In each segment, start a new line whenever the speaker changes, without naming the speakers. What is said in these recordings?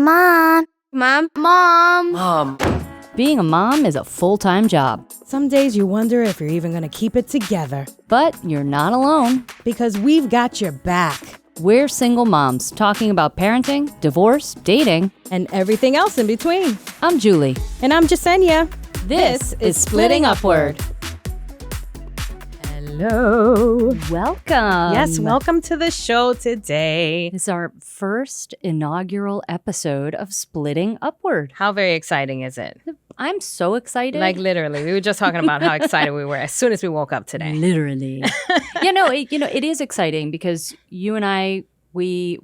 Mom. Mom. Mom.
Mom.
Being a mom is a full-time job.
Some days you wonder if you're even going to keep it together.
But you're not alone.
Because we've got your back.
We're single moms talking about parenting, divorce, dating,
and everything else in between.
I'm Julie.
And I'm Jesenia.
This is Splitting Upward.
Hello.
Welcome.
Yes, welcome to the show today.
This is our first inaugural episode of Splitting Upward.
How very exciting is it?
I'm so excited.
Like literally. We were just talking about how excited we were as soon as we woke up today.
Literally. It is exciting because you and I, we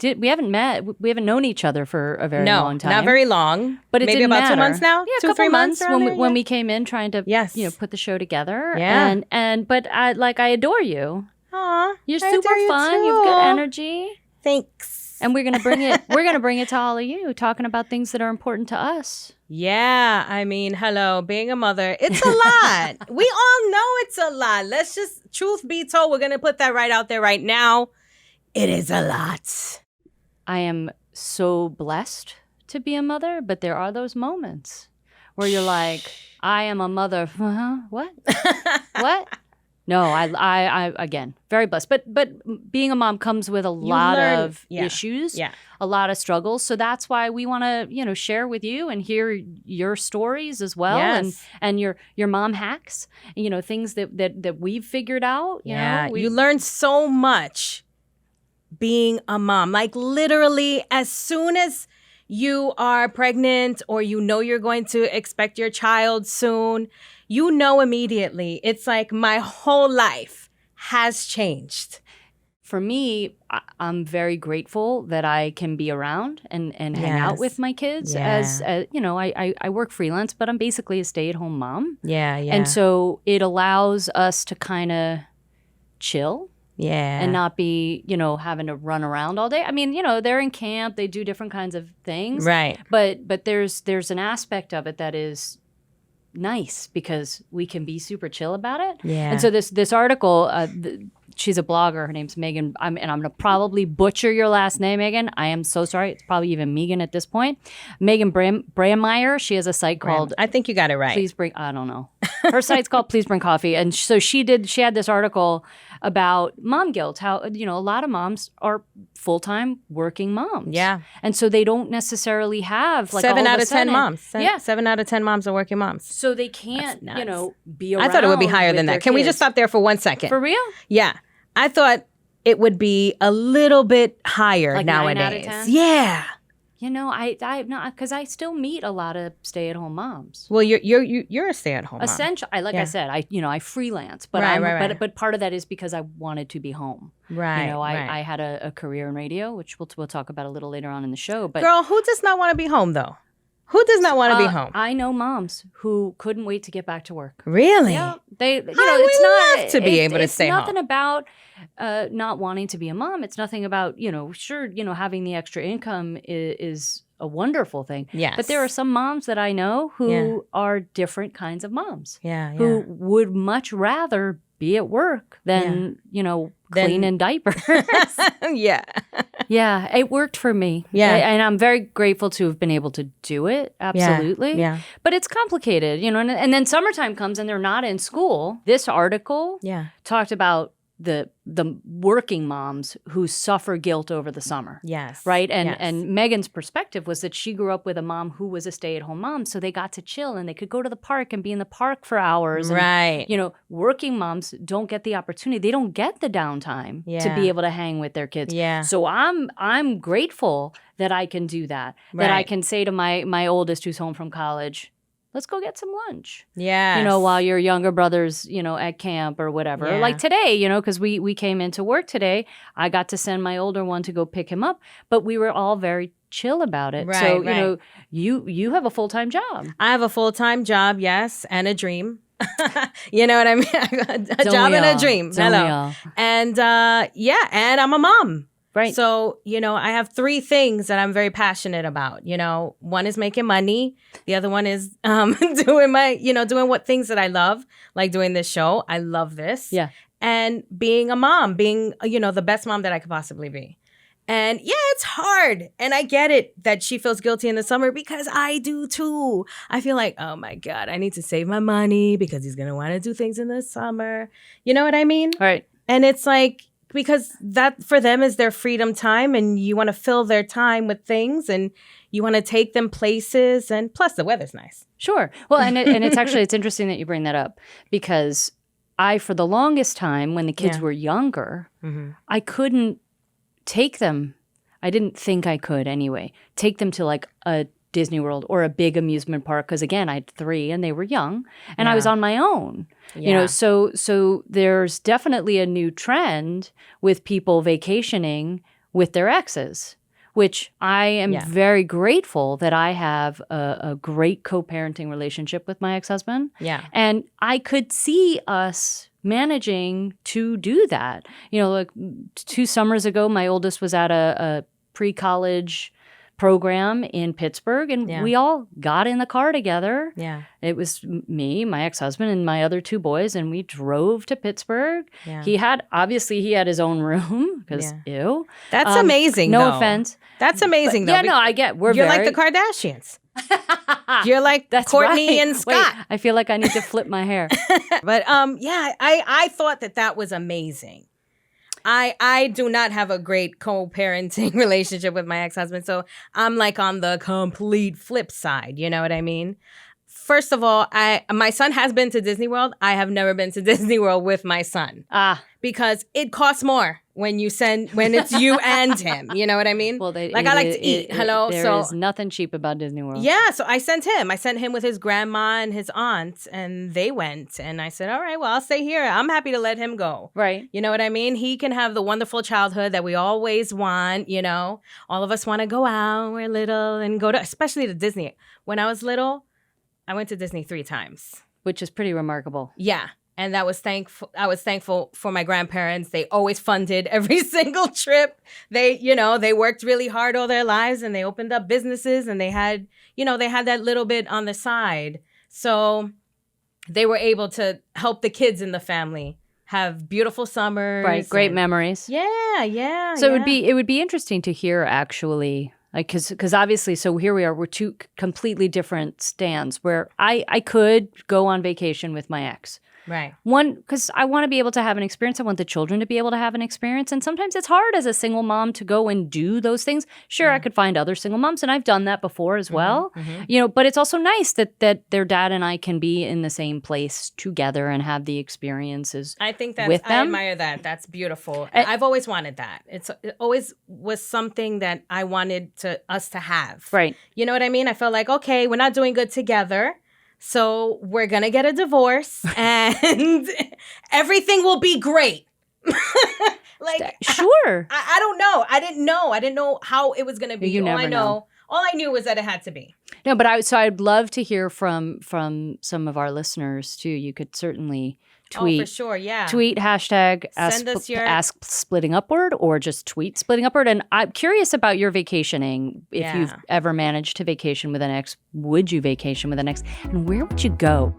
haven't met. We haven't known each other for a very long time.
Not very long.
But it
maybe
didn't
about
matter.
2 months now.
Yeah,
2 or 3 months
when we came in trying to put the show together.
Yeah.
But I adore you.
Aw,
You're
I
super
adore you
fun.
too.
You have good energy.
Thanks.
And we're gonna bring it. We're gonna bring it to all of you, talking about things that are important to us.
Yeah, I mean, hello, being a mother, it's a lot. We all know it's a lot. Let's just, truth be told, we're going to put that right out there right now. It is a lot.
I am so blessed to be a mother, but there are those moments where you're like, I am a mother. What? What? No, I again, very blessed. But being a mom comes with a lot of issues, a lot of struggles. So that's why we want to, share with you and hear your stories as well, and your mom hacks, things that we've figured out.
You learn so much being a mom. Like literally, as soon as you are pregnant or you're going to expect your child soon, immediately. It's like my whole life has changed.
For me, I'm very grateful that I can be around and hang out with my kids. As I work freelance, but I'm basically a stay-at-home mom.
Yeah.
And so it allows us to kind of chill.
Yeah.
And not be, having to run around all day. I mean, they're in camp, they do different kinds of things.
Right.
But there's an aspect of it that is nice because we can be super chill about it.
Yeah.
And so this article, she's a blogger. Her name's Megan. I'm going to probably butcher your last name, Megan. I am so sorry. It's probably even Megan at this point. Megan Brameyer. She has a site called.
I think you got it right.
Please Bring. I don't know. Her site's called Please Bring Coffee, and so she had this article about mom guilt. How a lot of moms are full-time working moms.
Yeah.
And so they don't necessarily have like
7
all
out
a
of 10
sudden,
moms.
Yeah.
7 out of 10 moms are working moms.
So they can't, be around.
I thought it would be higher than
with
that. Can we
kids.
just stop there for 1 second?
For real?
Yeah. I thought it would be a little bit higher
Like
nowadays.
9 out of 10?
Yeah.
I no, because I still meet a lot of stay-at-home moms.
Well, you're a stay-at-home mom.
Essentially, I said, I freelance, but
Right.
but part of that is because I wanted to be home.
Right.
I had a career in radio, which we'll talk about a little later on in the show. But
girl, who does not want to be home though? Who does not want to be home?
I know moms who couldn't wait to get back to work.
Really?
Yeah, it's
love to be able to stay home.
It's nothing about not wanting to be a mom. It's nothing about having the extra income is a wonderful thing.
Yes.
But there are some moms that I know who are different kinds of moms.
Yeah.
Who would much rather be at work than cleaning diapers.
Yeah.
Yeah, it worked for me.
Yeah.
And I'm very grateful to have been able to do it. Absolutely.
Yeah.
But it's complicated, and then summertime comes and they're not in school. This article talked about the working moms who suffer guilt over the summer.
Yes.
Right? And Megan's perspective was that she grew up with a mom who was a stay-at-home mom, so they got to chill and they could go to the park and be in the park for hours.
Right.
And, working moms don't get the opportunity. They don't get the downtime to be able to hang with their kids.
Yeah.
So I'm grateful that I can do that.
Right.
That I can say to my oldest who's home from college, let's go get some lunch.
Yeah.
While your younger brother's, at camp or whatever.
Yeah.
Like today, because we came into work today, I got to send my older one to go pick him up, but we were all very chill about it.
Right,
So, you have a full-time job.
I have a full-time job, yes, and a dream. You know what I mean? a job and a dream.
Don't
Hello.
we all?
And and I'm a mom.
Right.
So, I have 3 things that I'm very passionate about. One is making money. The other one is doing what things that I love, like doing this show. I love this.
Yeah.
And being a mom, being, the best mom that I could possibly be. And yeah, it's hard. And I get it that she feels guilty in the summer because I do too. I feel like, oh my God, I need to save my money because he's going to want to do things in the summer. You know what I mean?
Right.
And it's like, because that for them is their freedom time and you want to fill their time with things and you want to take them places. And plus the weather's nice.
Sure. Well, and it's actually, it's interesting that you bring that up because for the longest time when the kids were younger, I couldn't take them. I didn't think I could anyway. Take them to like a Disney World or a big amusement park because again, I had 3 and they were young and I was on my own. You know, so there's definitely a new trend with people vacationing with their exes, which I am very grateful that I have a great co-parenting relationship with my ex-husband.
Yeah.
And I could see us managing to do that. You know, like 2 summers ago, my oldest was at a pre-college program in Pittsburgh, and we all got in the car together.
Yeah.
It was me, my ex-husband, and my other 2 boys, and we drove to Pittsburgh.
Yeah.
He had his own room, because ew.
That's amazing,
No
though.
offense.
That's amazing, though.
Yeah, no, I get.
You're like the Kardashians. You're like Courtney and Scott.
Wait, I feel like I need to flip my hair.
But I thought that was amazing. I do not have a great co-parenting relationship with my ex-husband, so I'm like on the complete flip side. You know what I mean? First of all, my son has been to Disney World. I have never been to Disney World with my son. Because it costs more when it's you and him. You know what I mean?
Well,
I like to eat.
There is nothing cheap about Disney World.
Yeah, so I sent him with his grandma and his aunt, and they went. And I said, all right, well, I'll stay here. I'm happy to let him go.
Right.
You know what I mean? He can have the wonderful childhood that we always want, you know. All of us want to go out. We're little and go to, especially to Disney. When I was little, I went to Disney 3 times.
Which is pretty remarkable.
Yeah. And I was thankful for my grandparents. They always funded every single trip. They worked really hard all their lives and they opened up businesses and they had that little bit on the side. So they were able to help the kids in the family have beautiful summers.
Right. Great memories.
Yeah.
So it would be interesting to hear actually, like, because obviously, so here we are, we're 2 completely different stands where I could go on vacation with my ex.
Right.
One, because I want to be able to have an experience. I want the children to be able to have an experience. And sometimes it's hard as a single mom to go and do those things. Sure, I could find other single moms, and I've done that before as well. You know, but it's also nice that their dad and I can be in the same place together and have the experiences.
I think
with them.
I admire that. That's beautiful. I've always wanted that. It always was something that I wanted us to have.
Right.
You know what I mean? I felt like, okay, we're not doing good together. So we're going to get a divorce and everything will be great.
Sure.
I don't know. I didn't know how it was going to be.
You never know.
All I knew was that it had to be.
No, but I'd love to hear from some of our listeners too. You could certainly tweet.
Oh, for sure, yeah.
Tweet hashtag ask splitting upward or just tweet splitting upward. And I'm curious about your vacationing. If you've ever managed to vacation with an ex, would you vacation with an ex? And where would you go?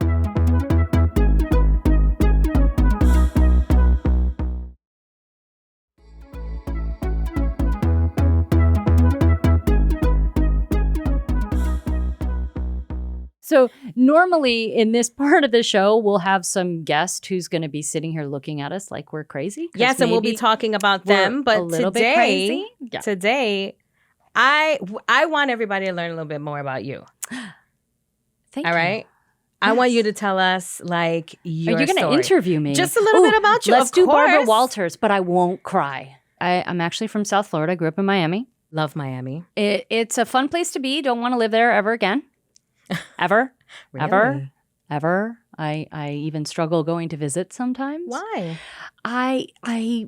So normally in this part of the show, we'll have some guest who's going to be sitting here looking at us like we're crazy.
Yes, and we'll be talking about them. But today, I want everybody to learn a little bit more about you.
Thank
you. All right? Yes. I want you to tell us like your
Are you going to interview me?
Just a little bit about you.
Let's do Barbara Walters, but I won't cry. I'm actually from South Florida. I grew up in Miami.
Love Miami.
It's a fun place to be. Don't want to live there ever again. Ever.
Really?
Ever. I even struggle going to visit sometimes.
Why?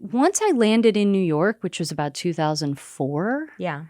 Once I landed in New York, which was about 2004.
Yeah.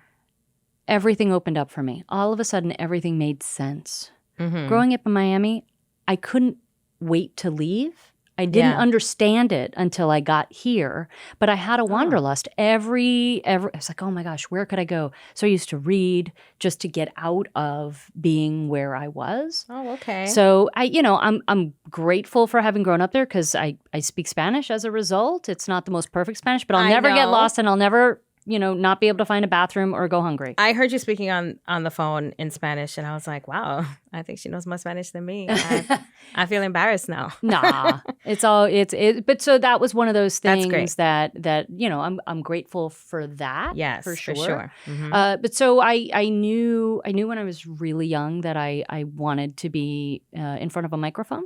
Everything opened up for me. All of a sudden, everything made sense.
Mm-hmm.
Growing up in Miami, I couldn't wait to leave. I didn't understand it until I got here, but I had a wanderlust every I was like, oh my gosh, where could I go? So I used to read just to get out of being where I was.
Oh, okay.
So I'm grateful for having grown up there because I speak Spanish as a result. It's not the most perfect Spanish, but I'll never get lost and I'll never not be able to find a bathroom or go hungry.
I heard you speaking on the phone in Spanish, and I was like, wow, I think she knows more Spanish than me. I feel embarrassed now.
Nah, but so that was one of those
That's
things
great.
that I'm grateful for that.
Yes,
for sure.
Mhm.
But so I knew when I was really young that I wanted to be in front of a microphone.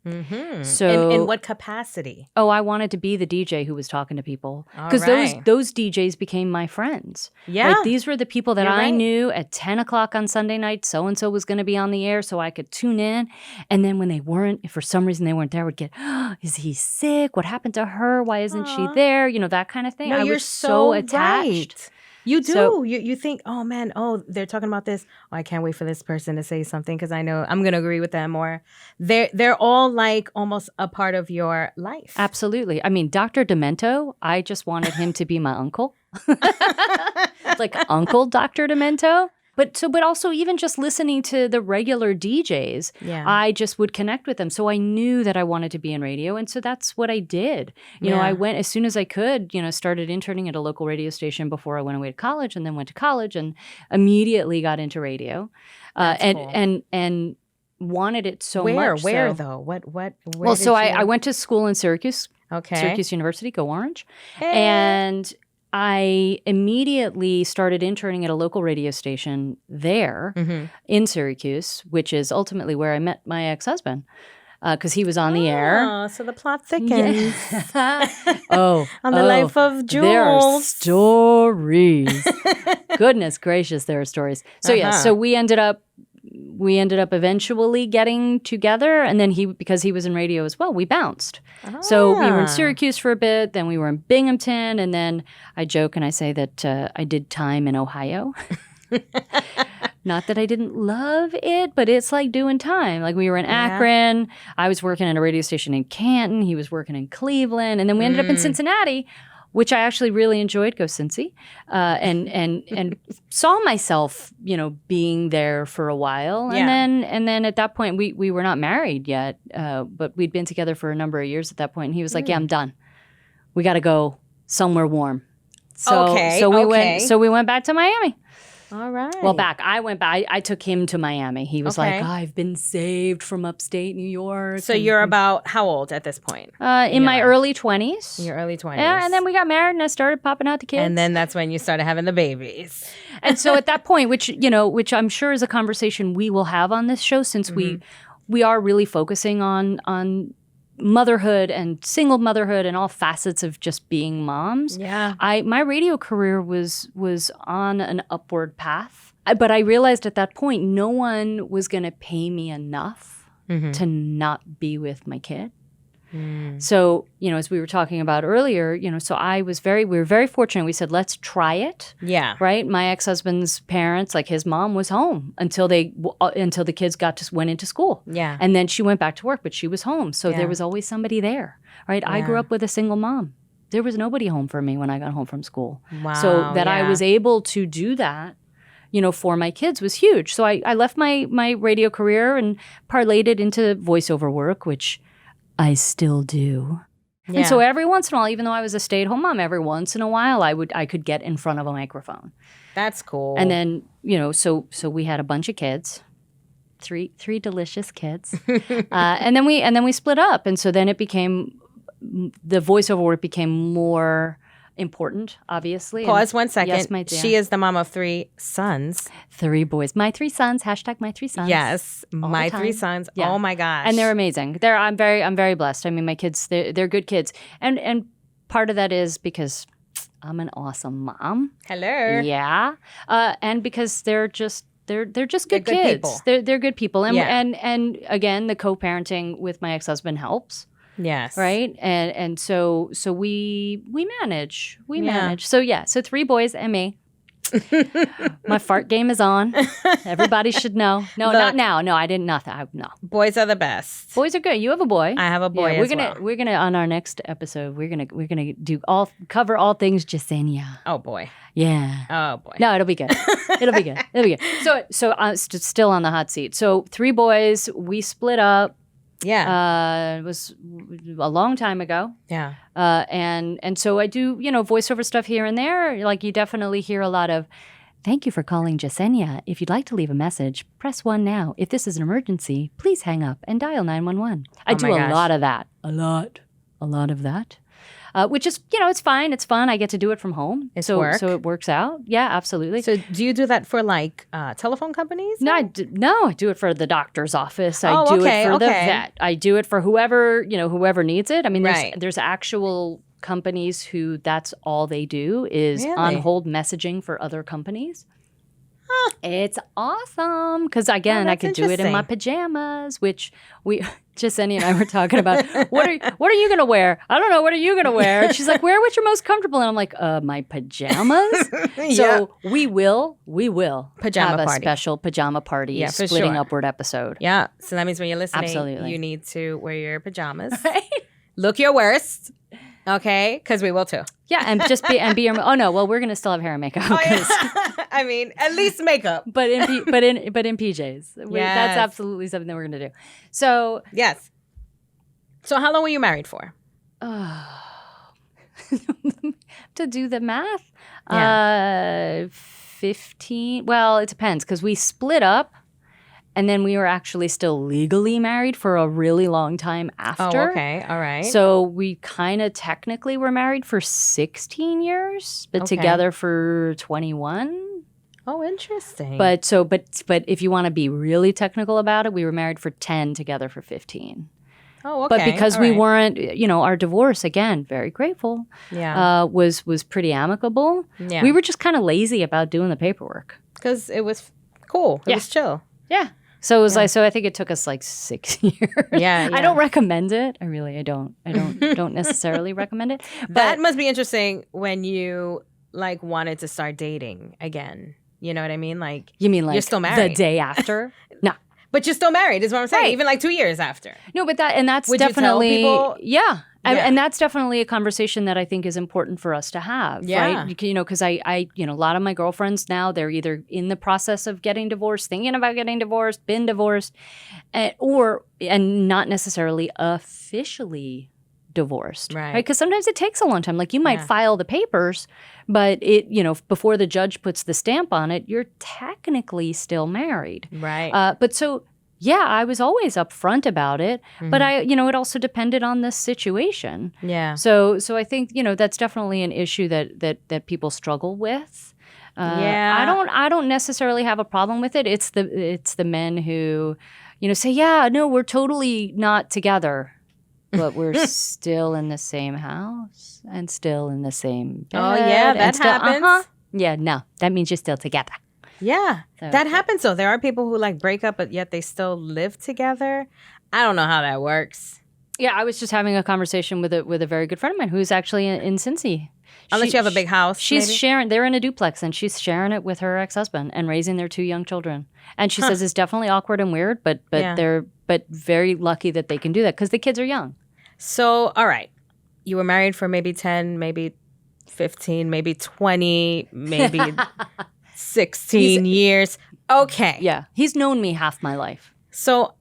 Mm-hmm.
So
in what capacity?
Oh, I wanted to be the DJ who was talking to people
All
because
right.
those DJs became my friends.
Yeah.
Right? These were the people that
You're
I
right.
knew at 10 o'clock on Sunday night. So and so was going to be on the air, so I could tune in. And then when they weren't, if for some reason they weren't there, I would get, is he sick? What happened to her? Why isn't she
Aw.
there? That kind of thing.
No,
I
you're
was so attached.
right. You do.
So-
you think, oh man, they're talking about this. Oh, I can't wait for this person to say something because I know I'm going to agree with them. Or they're all like almost a part of your life.
Absolutely. I mean, Dr. Demento, I just wanted him to be my uncle. Like Uncle Dr. Demento. But also even just listening to the regular DJs,
Yeah.
I just would connect with them. So I knew that I wanted to be in radio. And so that's what I did. I went as soon as I could, started interning at a local radio station before I went away to college, and then went to college and immediately got into radio.
That's cool.
And wanted it so
Where?
much.
Where
so.
though? What? Where
Well, so
did you...
I went to school in Syracuse.
Okay.
Syracuse University, go Orange.
Hey.
And I immediately started interning at a local radio station there
Mhm.
in Syracuse, which is ultimately where I met my ex-husband because he was on the air.
Oh, so the plot thickens.
Oh,
On the life of Jules.
There are stories. Goodness gracious, there are stories. So yeah,
Uh-huh.
so we ended up eventually getting together, and then because he was in radio as well, we bounced. So we were in
Ah.
Syracuse for a bit, then we were in Binghamton, and then I joke and I say that I did time in Ohio. Not that I didn't love it, but it's like doing time. Like we were in Akron, I was working at a radio station in Canton, he was working in Cleveland, and then we ended up in Cincinnati, which I actually really enjoyed. Go Cincy, and saw myself, being there for a while,
Yeah.
and then at that point we were not married yet, but we'd been together for a number of years at that point. And he was like, "Yeah, I'm done. We got to go somewhere warm." So we went back to Miami.
All right.
Well, I went back. I took him to Miami. He was
Okay.
like, "I've been saved from upstate New York."
So
and-
you're about how old at this point?
in my
life?
early 20s.
In your early 20s.
Yeah, and then we got married, and I started popping out the kids.
And then that's when you started having the babies.
And so at that point, which I'm sure is a conversation we will have on this show, since we are really focusing on motherhood and single motherhood and all facets of just being moms.
Yeah.
My radio career was on an upward path, but I realized at that point no one was going to pay me enough to not be with my kid. So, as we were talking about earlier, so we were very fortunate. We said, let's try it.
Yeah.
Right. My ex-husband's parents, like his mom was home until the kids went into school.
Yeah.
And then she went back to work, but she was home. So
Yeah.
there was always somebody there. Right. I grew
Yeah.
up with a single mom. There was nobody home for me when I got home from school.
Wow.
So that I
yeah.
was able to do that, for my kids was huge. So I left my radio career and parlayed it into voiceover work, which I still do.
Yeah.
And so every once in a while, even though I was a stay-at-home mom, every once in a while I could get in front of a microphone.
That's cool.
And then, so we had a bunch of kids, three delicious kids. And then we split up. And so then the voiceover work became more important, obviously.
Pause 1 second.
Yes, my dear.
She is the mom of 3 sons.
3 boys. My 3 sons. # my 3 sons.
Yes.
All
My
the
3
time.
sons.
Yeah.
Oh my gosh.
And they're amazing. I'm very blessed. I mean, my kids, they're good kids. And part of that is because I'm an awesome mom.
Hello.
Yeah. And because they're just good
good
kids.
people.
They're good people. And,
Yeah.
and again, the co-parenting with my ex-husband helps.
Yes.
Right. And so we manage. We
Yeah.
manage. So yeah. So 3 boys and me. My fart game is on. Everybody should know. No,
Look.
not now. No, I didn't. Nothing. No.
Boys are the best.
Boys are good. You have a boy.
I have a boy
Yeah,
as
we're gonna on our next episode. We're gonna cover all things Jesenia.
Oh boy.
Yeah.
Oh boy.
No, it'll be good. It'll be good. So still on the hot seat. So 3 boys. We split up.
Yeah.
It was a long time ago.
Yeah.
And so I do, voiceover stuff here and there. Like you definitely hear a lot of, "Thank you for calling Jesenia. If you'd like to leave a message, press 1 now. If this is an emergency, please hang up and dial 911. I
Oh
do
my
a
gosh.
lot of that. A lot of that. Which is, it's fine. It's fun. I get to do it from home.
It's
so,
work.
So it works out. Yeah, absolutely.
So do you do that for like telephone companies?
No, I do it for the doctor's office. I
Oh,
do
okay,
it for the
okay.
vet. I do it for whoever needs it. I mean,
Right.
there's actual companies who that's all they do is
Really?
on hold messaging for other companies. It's awesome because again, I
that's
could do it in my
interesting.
pajamas, which Jesenia and I were talking about. What are you gonna wear? I don't know. What are you gonna wear? And she's like, "Wear what you're most comfortable." And I'm like, "My pajamas." So we will
Pajama
have a
party.
special pajama party,
Yeah, for
splitting
sure.
upward episode.
Yeah. So that means when you're listening,
Absolutely.
you need to wear your pajamas.
Right?
Look your worst. Okay? Because we will too.
Yeah, and just be your. Oh no, well we're gonna still have hair and makeup.
Oh, yeah. I mean, at least makeup.
But in PJs, that's
Yes.
absolutely something that we're gonna do. So
Yes. So how long were you married for?
to do the math,
Yeah.
15. Well, it depends because we split up, and then we were actually still legally married for a really long time after.
Oh, okay. All right.
So we kind of technically were married for 16 years, but
Okay.
together for 21.
Oh, interesting.
But if you want to be really technical about it, we were married for 10, together for 15.
oh, okay.
But because
All
we
right.
weren't, our divorce, again, very grateful,
Yeah.
was pretty amicable.
Yeah.
We were just kind of lazy about doing the paperwork.
Because it was cool. It
Yeah.
was chill.
Yeah. So it was like, so I think it took us like 6 years.
Yeah,
I don't recommend it. I don't necessarily recommend it.
That
But
must be interesting when you like wanted to start dating again. You know what I mean? Like,
you mean like
you're still
the
married.
day after? No.
But you're still married, is what I'm saying.
Right.
Even like 2 years after.
No, but that's
Would you tell
definitely
people?
yeah.
Yeah.
And that's definitely a conversation that I think is important for us to have,
Yeah.
right? Because I a lot of my girlfriends now, they're either in the process of getting divorced, thinking about getting divorced, been divorced, and not necessarily officially divorced,
Right.
Because sometimes it takes a long time. Like you might
Yeah.
file the papers, but before the judge puts the stamp on it, you're technically still married.
Right.
But so, yeah, I was always upfront about it, but it also depended on the situation.
yeah.
So I think, that's definitely an issue that people struggle with.
Yeah.
I don't necessarily have a problem with it. It's the men who, say, yeah, no, we're totally not together, but we're still in the same house and still in the same bed.
Oh, yeah,
and
that
still,
happens.
Yeah, no, that means you're still together.
Yeah.
So-
That happens though. There are people who like break up, but yet they still live together. I don't know how that works.
Yeah, I was just having a conversation with a very good friend of mine who's actually in Cincy.
Unless you have a big house.
She's
maybe?
sharing. They're in a duplex, and she's sharing it with her ex-husband and raising their 2 young children. And she says it's definitely awkward and weird, but
Yeah.
they're very lucky that they can do that because the kids are young.
So, all right. You were married for maybe 10, maybe 15, maybe 20, maybe 16 years. Okay.
Yeah, he's known me half my life.
So,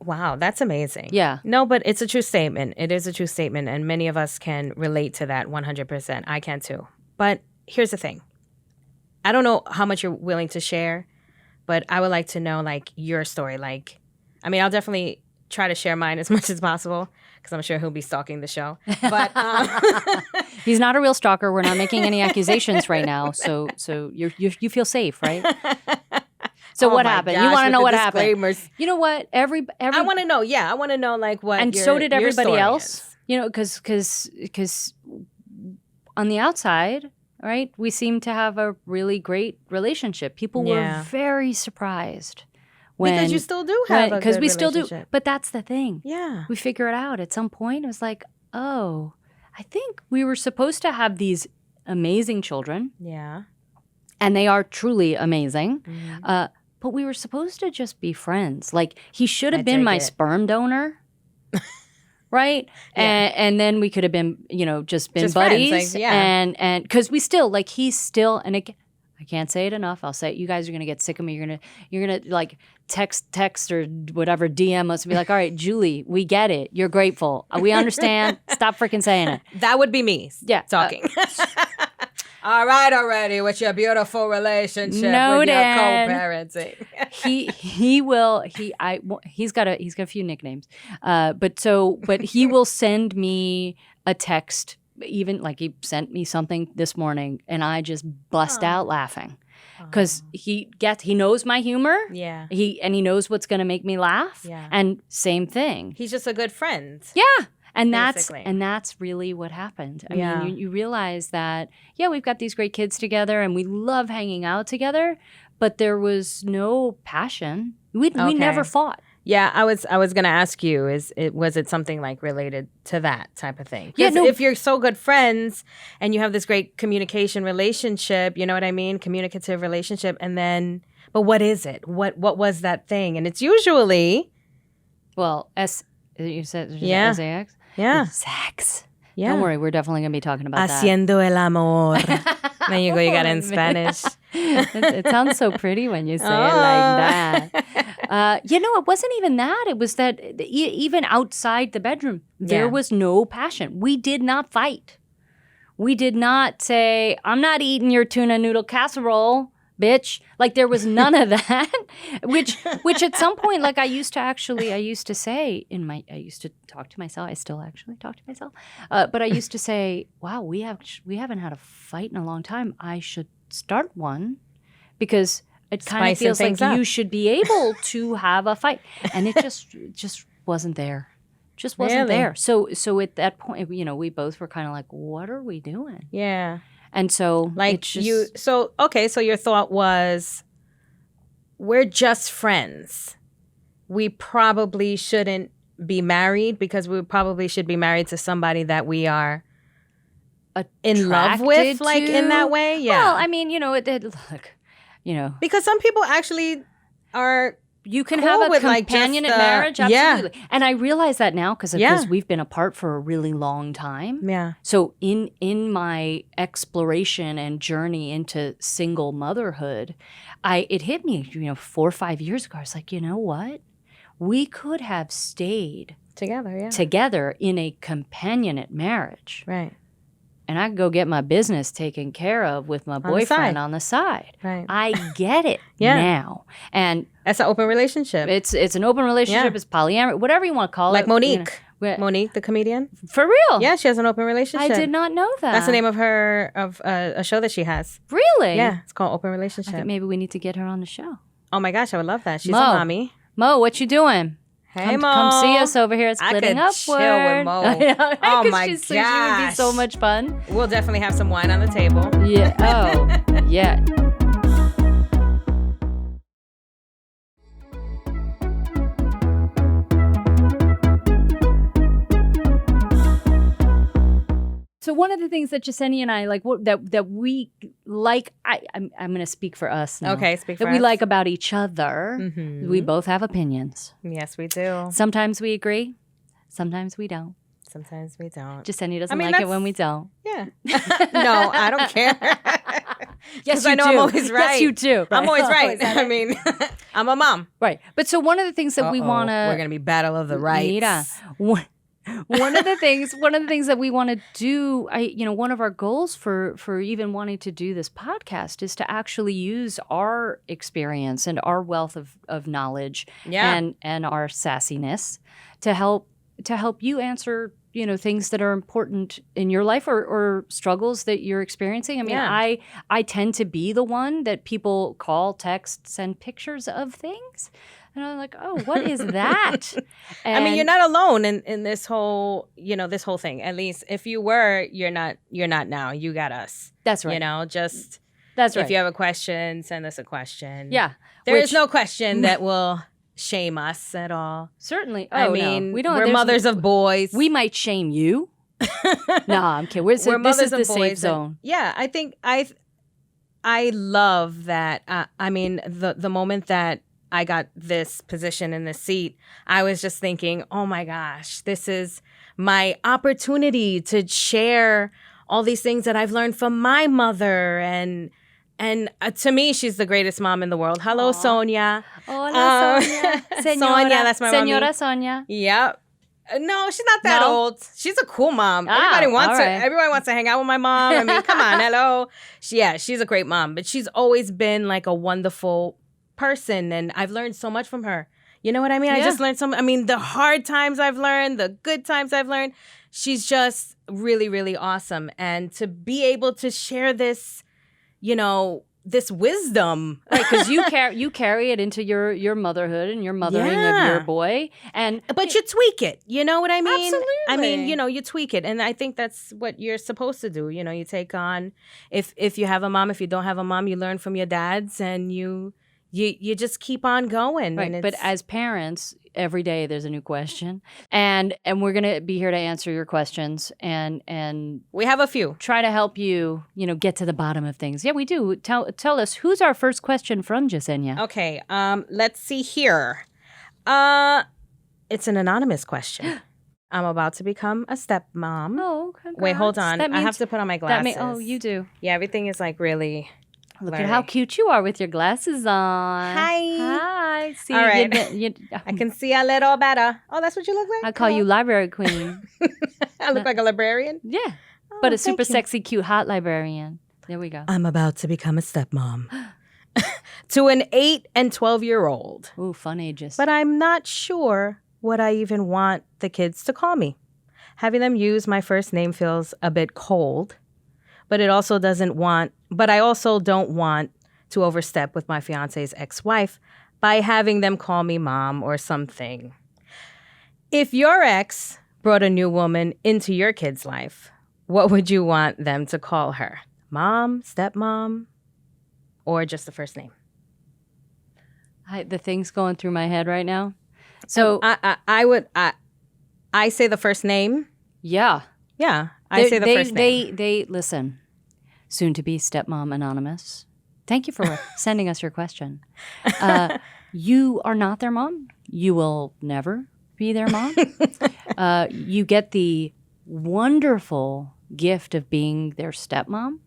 wow, that's amazing.
Yeah.
No, but it's a true statement. It is a true statement. And many of us can relate to that 100%. I can too. But here's the thing. I don't know how much you're willing to share, but I would like to know like your story. Like, I mean, I'll definitely try to share mine as much as possible because I'm sure he'll be stalking the show. But
He's not a real stalker. We're not making any accusations right now. So you feel safe, right? So
Oh
what
my
happened?
gosh,
You want to
with
know
the
what happened?
disclaimers.
You know what? Every
I want to know. Yeah, I want to know like what.
and
your,
so did
your
everybody
story
else.
is.
Because on the outside, right, we seem to have a really great relationship. People
Yeah.
were very surprised when
Because you still do have a
because
good
we still do.
relationship.
But that's the thing.
Yeah.
We figure it out at some point. It was like, oh, I think we were supposed to have these amazing children,
Yeah.
and they are truly amazing.
Mhm.
But we were supposed to just be friends. Like he should
I
have been
dig
my
it.
sperm donor. Right.
Yeah.
And then we could have been, just been
Just friends,
buddies.
like, yeah.
And because we still, like, he's still, and again, I can't say it enough. I'll say it. You guys are gonna get sick of me. You're gonna like text or whatever, DM us and be like, all right, Julie, we get it. You're grateful. We understand. Stop freaking saying it.
That would be me.
Yeah,
talking. All right, already with your beautiful relationship with your co-parenting. He's got a few nicknames, but he will send me a text. Even like he sent me something this morning, and I just bust out laughing because he knows my humor. Yeah,
he knows what's going to make me laugh.
Yeah,
and same thing.
He's just a good friend.
Yeah. And
basically.
that's really what happened. I mean, you realize that, we've got these great kids together and we love hanging out together, but there was no passion. We never fought.
Yeah, I was going to ask you, was it something like related to that type of thing?
Yeah, no.
If you're so good friends and you have this great communication relationship, you know what I mean? Communicative relationship. And then, but what is it? What was that thing? And it's usually...
Well, you said S-A-X?
Yeah.
Sex.
Yeah.
Don't worry, we're definitely going to be talking about
Haciendo el amor. There you go, you got it in Spanish.
It sounds so pretty when you say it like that. It wasn't even that. It was that even outside the bedroom, there was no passion. We did not fight. We did not say, I'm not eating your tuna noodle casserole, bitch. Like there was none of that, which at some point, like I used to say I used to talk to myself. I still actually talk to myself. But I used to say, wow, we haven't had a fight in a long time. I should start one because it kind of feels like you should be able to have a fight. And it just wasn't there. Just wasn't there. So at that point, we both were kind of like, what are we doing?
Yeah.
And so
like so your thought was, we're just friends. We probably shouldn't be married because we probably should be married to somebody that we are in love with, like in that way. Yeah.
Well, I mean,
because some people actually are.
You can have a companionate marriage, absolutely.
Yeah.
And I realize that now because we've been apart for a really long time.
Yeah.
So in my exploration and journey into single motherhood, it hit me, 4 or 5 years ago. I was like, you know what? We could have stayed together in a companionate marriage.
Right.
And I could go get my business taken care of with my boyfriend on the side.
Right.
I get it now. And
that's an open relationship.
It's an open relationship. It's polyamory, whatever you want to call it.
Like Monique. Monique, the comedian.
For real?
Yeah, she has an open relationship.
I did not know that.
That's the name of a show that she has.
Really?
Yeah, it's called Open Relationship.
I think maybe we need to get her on the show.
Oh my gosh, I would love that. She's a mommy.
Mo, what you doing?
Hey, Mo.
Come see us over here at Splitting Upward.
Chill with Mo. Oh my gosh.
She would be so much fun.
We'll definitely have some wine on the table.
Yeah. Oh, yeah. So one of the things that Jesenia and I like, that we like, I'm going to speak for us now.
Okay, speak for us.
That we like about each other. We both have opinions.
Yes, we do.
Sometimes we agree. Sometimes we don't.
Sometimes we don't.
Jasenia doesn't like it when we don't.
Yeah. No, I don't care.
Yes, you
I know
do.
I'm always right.
Yes, you do.
I'm always right. I mean, I'm a mom.
Right. But so one of the things that we want to...
We're going to be battle of the rights.
Yeah. One of the things that we want to do, one of our goals for even wanting to do this podcast is to actually use our experience and our wealth of knowledge and our sassiness to help you answer, things that are important in your life or struggles that you're experiencing. I mean, I tend to be the one that people call, text, send pictures of things. And I'm like, oh, what is that?
I mean, you're not alone in this whole, this whole thing. At least if you were, you're not now. You got us.
That's right.
That's right. If you have a question, send us a question.
Yeah.
There is no question that will shame us at all.
Certainly.
I mean, we're mothers of boys.
We might shame you. No, I'm kidding. This is the safe zone.
Yeah, I think I love that. I mean, the moment that I got this position in this seat, I was just thinking, oh my gosh, this is my opportunity to share all these things that I've learned from my mother and And to me, she's the greatest mom in the world. Hello, Sonia.
Hola, Sonia.
Sonia, that's my mommy.
Senora Sonia.
Yep. No, she's not that
No?
old. She's a cool mom.
Ah,
Everybody wants to hang out with my mom. I mean, come on, hello. She's a great mom, but she's always been like a wonderful person, and I've learned so much from her. You know what I mean? I
Yeah.
just learned the hard times I've learned, the good times I've learned. She's just really, really awesome. And to be able to share this, this wisdom.
Right, because you carry it into your motherhood and your mothering of your boy,
but you tweak it. You know what I mean?
Absolutely.
I mean, you tweak it, and I think that's what you're supposed to do. You take on if you have a mom, if you don't have a mom, you learn from your dads, and you just keep on going.
Right,
and
but as parents, every day there's a new question, and we're gonna be here to answer your questions, and
we have a few.
Try to help you, get to the bottom of things. Yeah, we do. Tell us, who's our first question from, Jesenia?
Okay, let's see here. It's an anonymous question. I'm about to become a stepmom.
Oh, congrats.
Wait, hold on. I have to put on my glasses.
You do.
Yeah, everything is like really.
Look at how cute you are with your glasses on.
Hi.
See,
all right. I can see a little better. Oh, that's what you look like?
I call you library queen.
I look like a librarian?
Yeah. But a super sexy, cute, hot librarian. There we go.
I'm about to become a stepmom. To an 8 and 12-year-old.
Ooh, fun ages.
But I'm not sure what I even want the kids to call me. Having them use my first name feels a bit cold. But I also don't want to overstep with my fiance's ex-wife by having them call me mom or something. If your ex brought a new woman into your kid's life, what would you want them to call her? Mom, stepmom, or just the first name?
The thing's going through my head right now. So
I say the first name.
Yeah.
Yeah. I say the first name.
They listen. Soon to be stepmom anonymous. Thank you for sending us your question. You are not their mom. You will never be their mom. You get the wonderful gift of being their stepmom,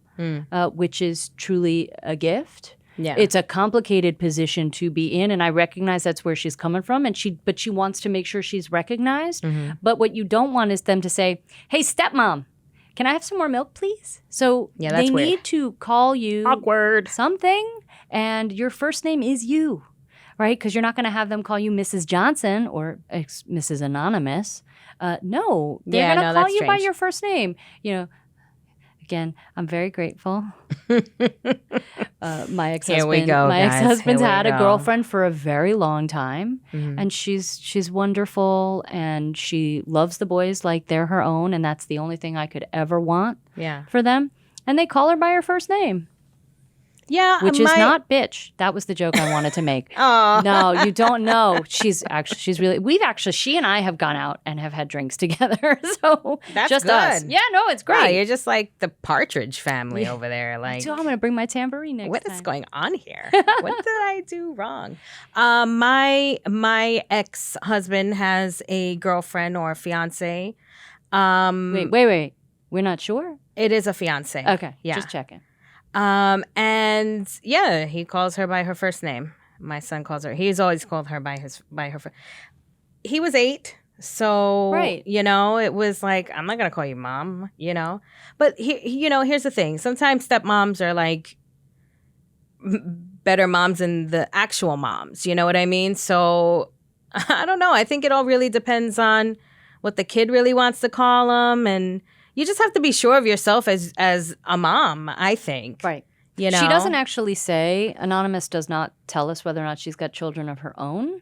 which is truly a gift.
Yeah.
It's a complicated position to be in, and I recognize that's where she's coming from, but she wants to make sure she's recognized. Mm-hmm. But what you don't want is them to say, "Hey, stepmom, can I have some more milk, please?" So they need to call you something, and your first name is you, right? Because you're not going to have them call you Mrs. Johnson or Mrs. Anonymous. No, they're going to call you by your first name. Again, I'm very grateful. My ex-husband's had a girlfriend for a very long time, and she's wonderful, and she loves the boys like they're her own, and that's the only thing I could ever want for them. And they call her by her first name.
Yeah,
which is not bitch. That was the joke I wanted to make. No, you don't know. She and I have gone out and have had drinks together. So
that's
just
good.
Us. Yeah, no, it's great.
Wow, you're just like the Partridge family over there. Like,
I'm going to bring my tambourine next time.
What is going on here? What did I do wrong? My ex-husband has a girlfriend or a fiance.
Wait. We're not sure?
It is a fiance.
Okay,
yeah.
Just checking.
And yeah, he calls her by her first name. My son calls her. He's always called her by her. He was 8, so it was like, I'm not gonna call you mom, But here's the thing. Sometimes stepmoms are like better moms than the actual moms. You know what I mean? So I don't know. I think it all really depends on what the kid really wants to call them, and you just have to be sure of yourself as a mom, I think.
Right. She doesn't actually say, Anonymous does not tell us whether or not she's got children of her own.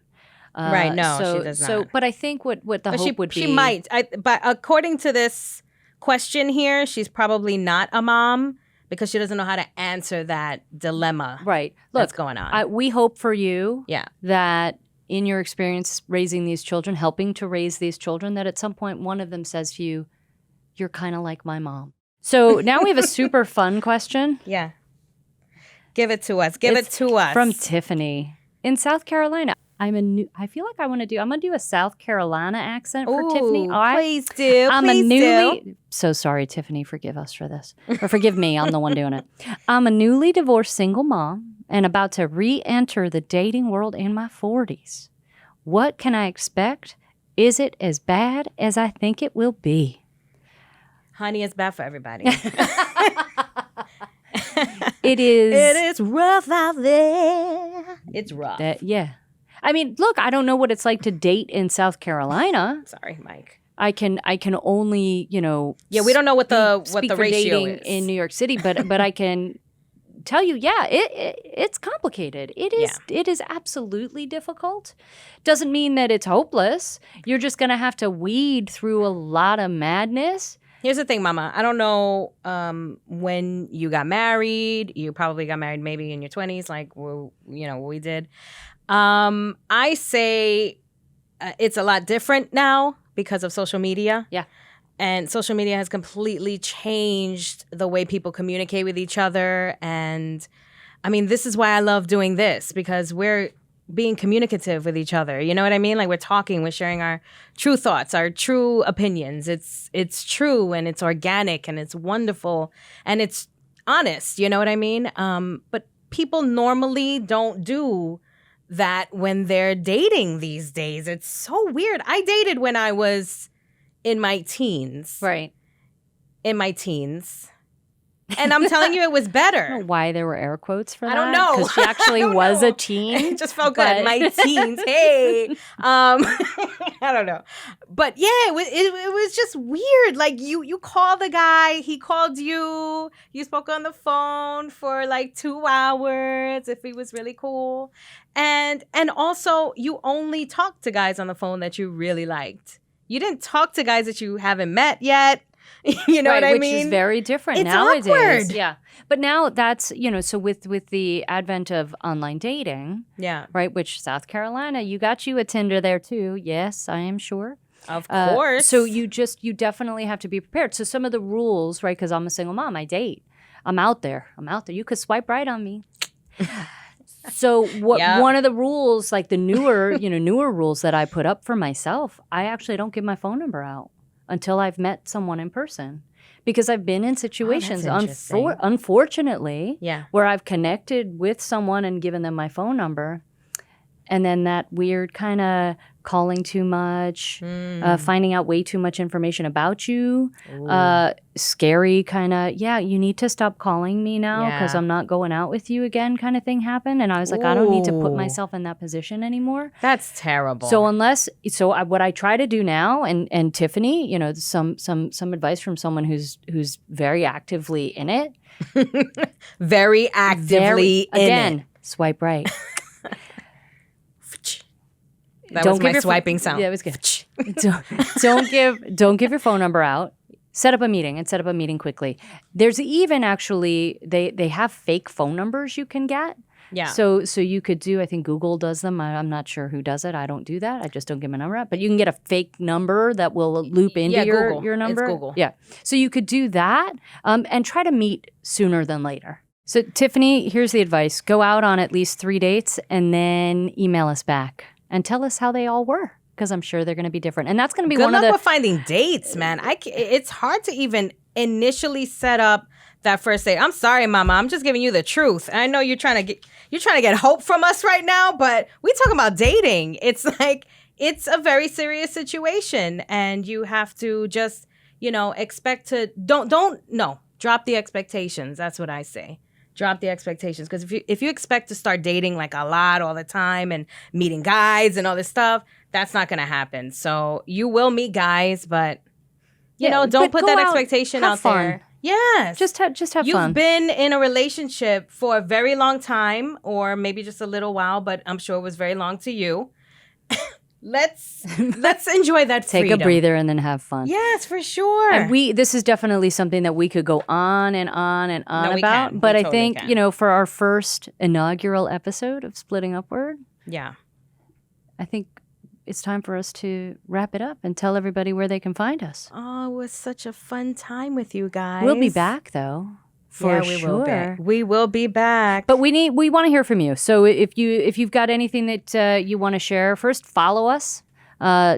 Right, no, she does not.
But I think what the hope would be.
She might. But according to this question here, she's probably not a mom because she doesn't know how to answer that dilemma that's going on.
We hope for you that in your experience raising these children, helping to raise these children, that at some point one of them says to you, "You're kind of like my mom." So now we have a super fun question.
Yeah. Give it to us. Give it to us.
From Tiffany in South Carolina. I feel like I'm going to do a South Carolina accent for Tiffany.
Please do.
So sorry, Tiffany, forgive us for this. Or forgive me, I'm the one doing it. I'm a newly divorced single mom and about to re-enter the dating world in my 40s. What can I expect? Is it as bad as I think it will be?
Honey, it's bad for everybody.
It is.
It is rough out there. It's rough.
Yeah. I mean, look, I don't know what it's like to date in South Carolina.
Sorry, Mike.
I can only,
Yeah, we don't know what the ratio is
in New York City, but I can tell you, yeah, it's complicated. It is absolutely difficult. Doesn't mean that it's hopeless. You're just going to have to weed through a lot of madness.
Here's the thing, Mama. I don't know when you got married. You probably got married maybe in your 20s, like we did. I say it's a lot different now because of social media.
Yeah.
And social media has completely changed the way people communicate with each other. And I mean, this is why I love doing this, because we're being communicative with each other. You know what I mean? Like, we're talking, we're sharing our true thoughts, our true opinions. It's true, and it's organic, and it's wonderful, and it's honest. You know what I mean? But people normally don't do that when they're dating these days. It's so weird. I dated when I was in my teens.
Right.
In my teens. And I'm telling you, it was better.
I don't know why there were air quotes for that.
I don't know.
Because she actually was a teen.
It just felt good. My teens. Hey. I don't know. But yeah, it was just weird. Like, you call the guy, he called you, you spoke on the phone for like 2 hours if he was really cool. And also, you only talked to guys on the phone that you really liked. You didn't talk to guys that you haven't met yet. You know what I mean?
Which is very different
it's
nowadays.
Awkward.
Yeah. But now that's, so with the advent of online dating,
yeah,
right, which South Carolina, you got you a Tinder there too. Yes, I am sure.
Of course.
So you definitely have to be prepared. So some of the rules, right, because I'm a single mom, I date. I'm out there. You could swipe right on me. So one of the rules, like the newer rules that I put up for myself, I actually don't give my phone number out until I've met someone in person, because I've been in situations, unfortunately, where I've connected with someone and given them my phone number, and then that weird kind of calling too much, finding out way too much information about you, scary kind of, you need to stop calling me now because I'm not going out with you again kind of thing happened. And I was like, I don't need to put myself in that position anymore.
That's terrible.
So what I try to do now, and Tiffany, some advice from someone who's very actively in it.
Very actively in it.
Swipe right.
That was my swiping sound.
Yeah, it was good. don't give your phone number out. Set up a meeting and set up a meeting quickly. There's even actually they have fake phone numbers you can get. Yeah. So you could do, I think Google does them. I'm not sure who does it. I don't do that. I just don't give my number out. But you can get a fake number that will loop into your number.
It's Google.
Yeah. So you could do that and try to meet sooner than later. So Tiffany, here's the advice. Go out on at least 3 dates and then email us back. And tell us how they all were, because I'm sure they're going to be different. And that's going to be one of the...
Good luck with finding dates, man. It's hard to even initially set up that first date. I'm sorry, Mama. I'm just giving you the truth. And I know you're trying to get hope from us right now, but we talking about dating. It's like, it's a very serious situation, and you have to just, expect to... Drop the expectations. That's what I say. Drop the expectations, because if you expect to start dating like a lot all the time and meeting guys and all this stuff, that's not going to happen. So you will meet guys, but don't put that expectation out there. Yes,
just have fun.
You've been in a relationship for a very long time, or maybe just a little while, but I'm sure it was very long to you. Let's enjoy that freedom.
Take a breather and then have fun.
Yes, for sure.
And this is definitely something that we could go on and on and on about. But I think, for our first inaugural episode of Splitting Upward, I think it's time for us to wrap it up and tell everybody where they can find us.
Oh, it was such a fun time with you guys.
We'll be back, though, For
we
sure.
will be. We will be back.
But we want to hear from you. So if you've got anything that you want to share, first follow us,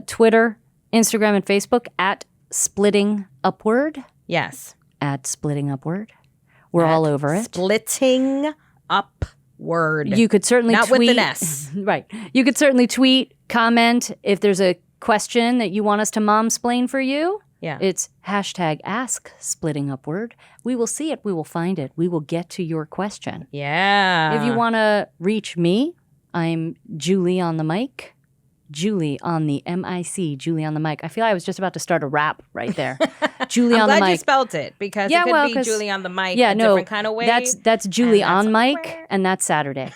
Twitter, Instagram, and Facebook at Splitting Upward.
Yes.
At Splitting Upward. We're all over it.
Splitting Upward.
You could certainly
Not
tweet.
with an S.
Right. You could certainly tweet, comment if there's a question that you want us to mom-splain for you.
Yeah.
It's hashtag Ask Splitting Upward. We will see it. We will find it. We will get to your question.
Yeah.
If you want to reach me, I'm Julie on the mic. Julie on the MIC. Julie on the mic. I feel I was just about to start a rap right there. Julie on the mic.
I'm glad you spelled it because it could be Julie on the mic a different kind of way.
That's Julie on mic, and that's Saturday.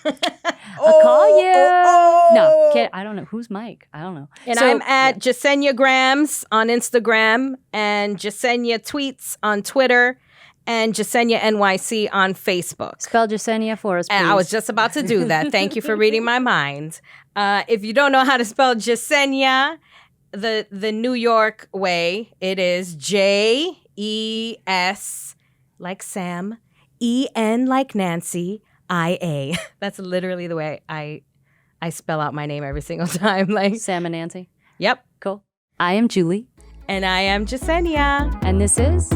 Oh,
I'll call you.
Oh.
No, I don't know. Who's Mike? I don't know.
And I'm at Jesenia Grams on Instagram and Jesenia Tweets on Twitter and Jesenia NYC on Facebook.
Spell Jesenia for us, please.
And I was just about to do that. Thank you for reading my mind. If you don't know how to spell Jesenia, the New York way, it is Jes like Sam, En like Nancy, IA. That's literally the way I spell out my name every single time. Like
Sam and Nancy.
Yep.
Cool. I am Julie.
And I am Jesenia.
And this is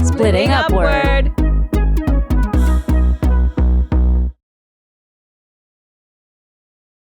Splitting Upward.